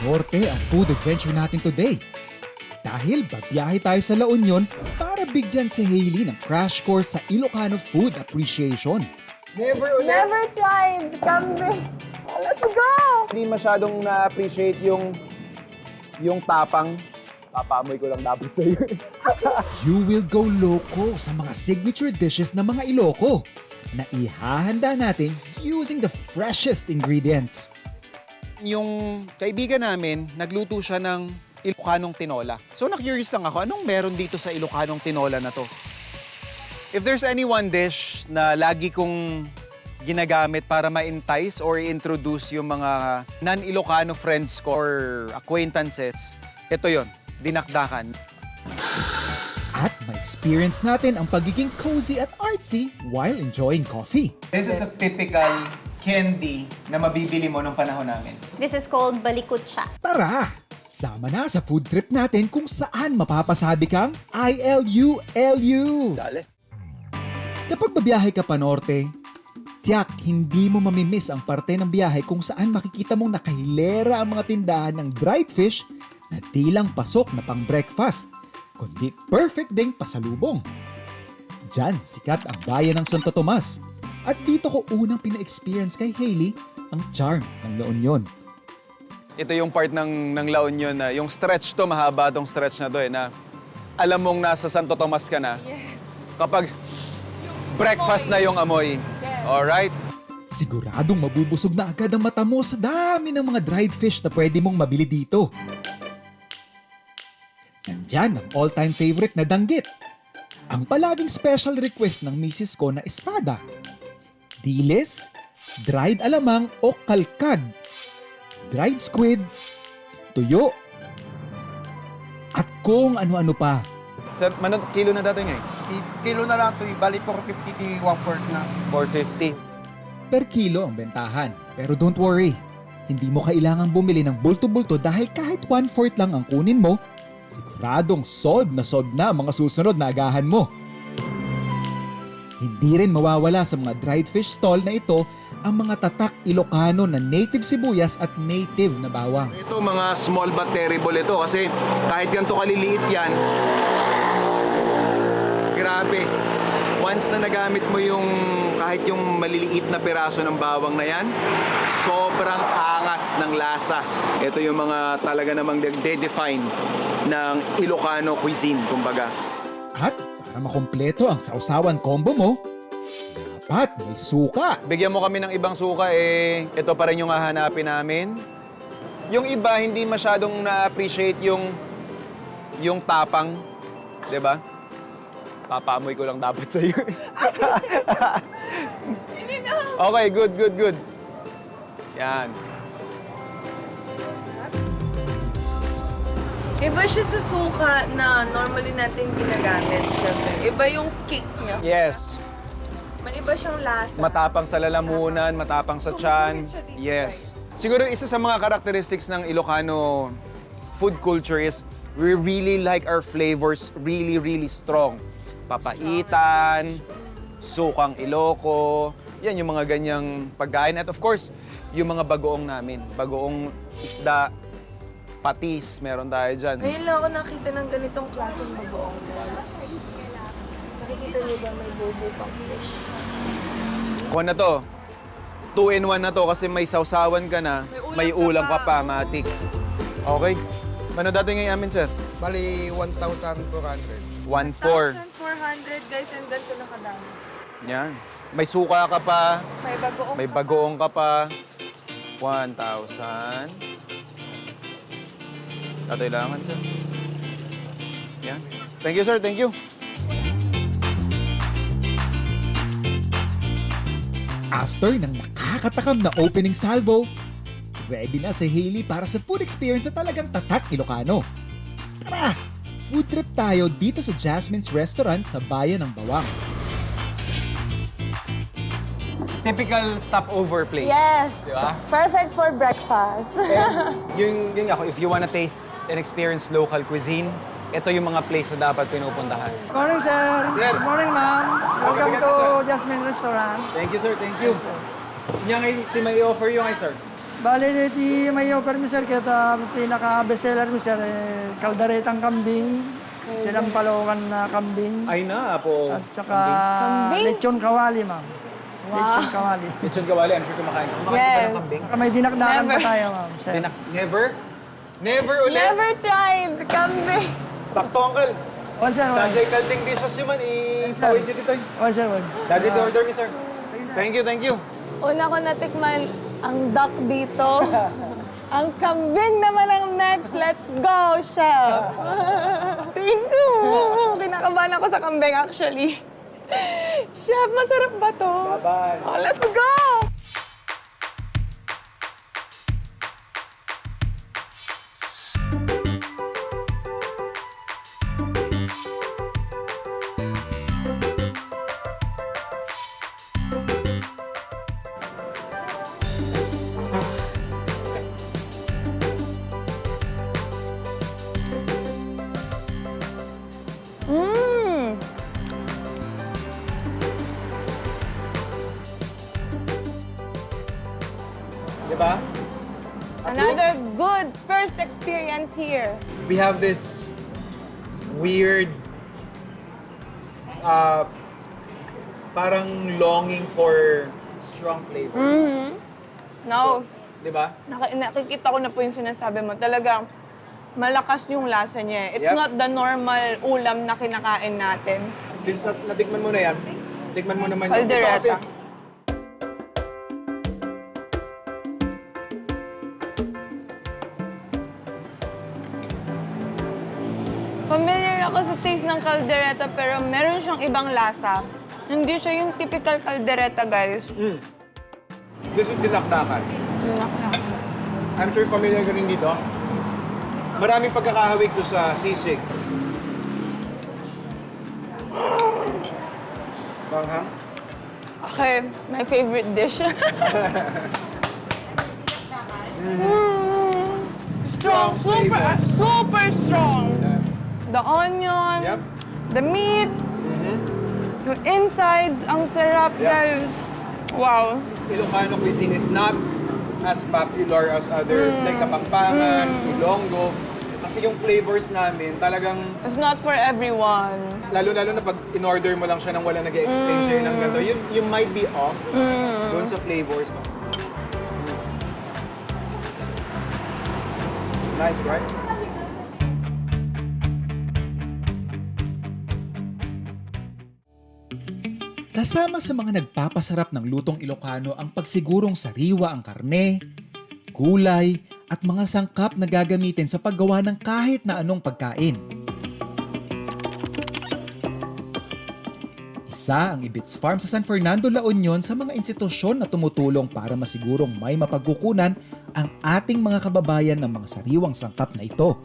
Norte ang food adventure natin today. Dahil babiyahe tayo sa La Union para bigyan si Hailey ng crash course sa Ilocano food appreciation. Never tried. Kambing. Let's go! Hindi masyadong na-appreciate yung tapang. Papaamoy ko lang dapat sa'yo. You will go loco sa mga signature dishes ng mga Iloco na ihahanda natin using the freshest ingredients. Yung kaibigan namin, nagluto siya ng Ilocanong tinola. So na-curious lang ako, anong meron dito sa Ilocanong tinola na to? If there's any one dish na lagi kong ginagamit para ma-entice or introduce yung mga non-Ilocano friends ko or acquaintances, ito yon, dinakdakan. At ma-experience natin ang pagiging cozy at artsy while enjoying coffee. This is a typical candy na mabibili mo nung panahon namin. This is called balikutsa. Tara! Sama na sa food trip natin kung saan mapapasabi kang ILU-LU. Dali. Kapag babiyahe ka pa norte, tiyak hindi mo mamimiss ang parte ng biyahe kung saan makikita mong nakahilera ang mga tindahan ng dried fish na di lang pasok na pang breakfast, kundi perfect ding pasalubong. Diyan, sikat ang bayan ng Santo Tomas. At dito ko unang pina-experience kay Hailey ang charm ng La Union. Ito yung part ng La Union na yung stretch to, mahaba tong stretch na to na alam mong nasa Santo Tomas ka na. Yes. Kapag breakfast na yung amoy. Alright? Siguradong mabubusog na agad ang mata mo sa dami ng mga dried fish na pwede mong mabili dito. Nandyan ang all-time favorite na danggit. Ang palaging special request ng misis ko na espada. Dilis, dried alamang o kalkad, dried squid, tuyo, at kung ano-ano pa. Sir, kilo na dati ngayon? Kilo na lang ito, bali 450 to 1/4 na. 450. Per kilo ang bentahan. Pero don't worry, hindi mo kailangang bumili ng bulto-bulto dahil kahit 1/4 lang ang kunin mo, siguradong sold na ang mga susunod na agahan mo. Hindi rin mawawala sa mga dried fish stall na ito ang mga tatak Ilocano na native sibuyas at native na bawang. Ito mga small but terrible ito kasi kahit ganito kaliliit yan, grabe. Once na nagamit mo yung kahit yung maliliit na piraso ng bawang na yan, sobrang angas ng lasa. Ito yung mga talaga namang de-define ng Ilocano cuisine, kumbaga. At para makumpleto ang sausawan combo mo, dapat may suka. Bigyan mo kami ng ibang suka, ito pa rin yung hahanapin namin. Yung iba, hindi masyadong na-appreciate yung tapang, di ba? Papaamoy ko lang dapat sa'yo. Okay, good. Yan. Iba siya sa suka na normally natin ginagamit, syempre. Iba yung kick niya. Yes. May iba siyang lasa. Matapang sa lalamunan, matapang sa tiyan. Yes. Siguro isa sa mga characteristics ng Ilocano food culture is we really like our flavors really strong. Papaitan, sukang Iloco, yan yung mga ganyang pagkain. At of course, yung mga bagoong namin. Bagoong isda, patis, meron tayo dyan. Ngayon lang ako nakita ng ganitong klaseng bagoong. Nakikita niyo ba may bobo pang fish? Kung na to, 2-in-1 na to kasi may sausawan ka na, may ulam ka pa, matik. Okay. Ano dati ngayon amin, sir? Bali 1,400. 1-4. 1,400 guys, and ganito na kadami. Yan. May suka ka pa, May bagoong. may bagoong ka pa. 1,000. Tatailangan, sir. Yan. Thank you, sir. Thank you. After ng nakakatakam na opening salvo, ready na si Hailey para sa food experience na talagang tatak Ilocano. Tara! Food trip tayo dito sa Jasmine's Restaurant sa Bayan ng Bawang. Typical stopover place. Yes. Di ba? Perfect for breakfast. Yun nga, if you wanna taste and experience local cuisine, ito yung mga place na dapat pinupuntahan. Morning, sir. Sir. Good morning, ma'am. Welcome Mabigat to ka, sir. Jasmine Restaurant. Thank you, sir. Thank you. Yan ngay, may offer yung sir. Bale, di may offer mi sir, kaya pinaka-bestseller mi sir, kaldaretang kambing, sinampalokan na kambing, Ay na po. at saka Kambing? lechon kawali, ma'am. Lechon kawali. Lechon kawali, I'm sure kumakain ka. Yes. Saka may dinakdakan pa Never. tayo, ma'am. Sir. Never? Never ulit? Never tried kambing. Sakto, Uncle. One sir, one. Dajay Kalding dishes yun man, ipawin nyo dito. One sir, one. Dajay to order me, sir. Thank you, thank you. Una ko natikman ang duck dito. Ang kambing naman ang next. Let's go, chef. Thank you. Kinakabahan ako sa kambing actually. Chef, masarap ba to? Bye-bye. Oh, let's go! Mmm! Diba? Another good first experience here. We have this weird, parang longing for strong flavors. No, Diba? nakikita ko na po yung sinasabi mo. Talagang malakas yung lasa niya. It's Yep. not the normal ulam na kinakain natin. Since natikman mo na yan, tikman mo naman yung Caldereta. Familiar ako sa taste ng caldereta pero meron siyang ibang lasa. Hindi siya yung typical caldereta, guys. This is dinakdakan. I'm sure familiar ka rin dito. Maraming pagkakahawig to sa sisig. Banghang? Okay, my favorite dish. Strong, super, super strong. The onion, Yep. the meat, yung insides, ang sarap, Yeah. guys. Wow. Ilocano cuisine is not as popular as other, like Kapampangan, Ilonggo. Kasi yung flavors namin, talagang, It's not for everyone. lalo-lalo na pag in-order mo lang siya nang wala nag-explain sa'yo ng ganito, you might be off doon sa flavors. Nice, right? Kasama sa mga nagpapasarap ng lutong Ilocano ang pagsigurong sariwa ang karne, gulay, at mga sangkap na gagamitin sa paggawa ng kahit na anong pagkain. Isa ang Ibits Farm sa San Fernando, La Union sa mga institusyon na tumutulong para masigurong may mapagkukunan ang ating mga kababayan ng mga sariwang sangkap na ito.